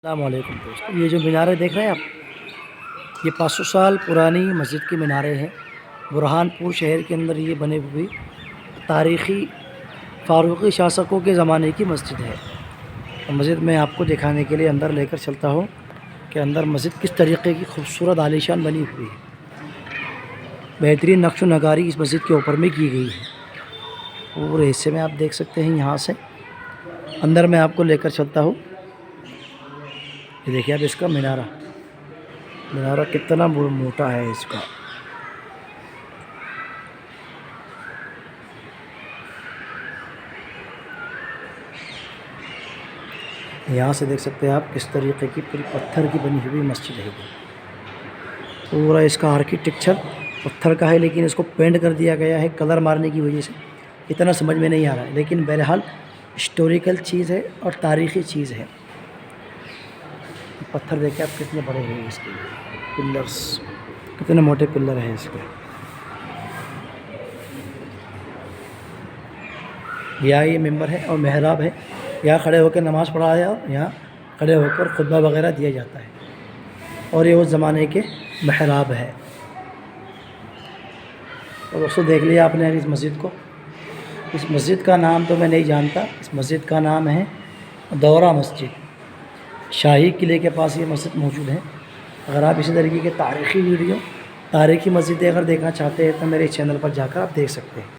السلام علیکم دوستو، یہ جو میناریں دیکھ رہے ہیں آپ، یہ 500 سال پرانی مسجد کی میناریں ہیں۔ برہان پور شہر کے اندر یہ بنے ہوئی تاریخی فاروقی شاسکوں کے زمانے کی مسجد ہے۔ مسجد میں آپ کو دکھانے کے لیے اندر لے کر چلتا ہوں کہ اندر مسجد کس طریقے کی خوبصورت عالیشان بنی ہوئی ہے۔ بہترین نقش و نگاری اس مسجد کے اوپر میں کی گئی ہے۔ پورے حصے میں آپ دیکھ سکتے ہیں، یہاں سے اندر میں آپ کو لے کر چلتا ہوں۔ یہ دیکھیے اب اس کا مینارہ کتنا موٹا ہے اس کا۔ یہاں سے دیکھ سکتے ہیں آپ کس طریقے کی پوری پتھر کی بنی ہوئی مسجد ہے۔ پورا اس کا آرکیٹیکچر پتھر کا ہے، لیکن اس کو پینٹ کر دیا گیا ہے کلر مارنے کی وجہ سے۔ اتنا سمجھ میں نہیں آ رہا ہے، لیکن بہرحال ہسٹوریکل چیز ہے اور تاریخی چیز ہے۔ پتھر دیکھیں آپ کتنے بڑے ہیں، اس کے پلرز کتنے موٹے پلر ہیں اس کے۔ یہاں یہ ممبر ہے اور محراب ہے، یہاں کھڑے ہو کے نماز پڑھا ہے اور یہاں کھڑے ہو کر خطبہ وغیرہ دیا جاتا ہے، اور یہ اس زمانے کے محراب ہے۔ اور دوستوں دیکھ لیا آپ نے اس مسجد کو۔ اس مسجد کا نام تو میں نہیں جانتا، اس مسجد کا نام ہے دورہ مسجد۔ شاہی قلعے کے پاس یہ مسجد موجود ہے۔ اگر آپ اسی طریقے کے تاریخی ویڈیو، تاریخی مسجدیں اگر دیکھنا چاہتے ہیں تو میرے چینل پر جا کر آپ دیکھ سکتے ہیں۔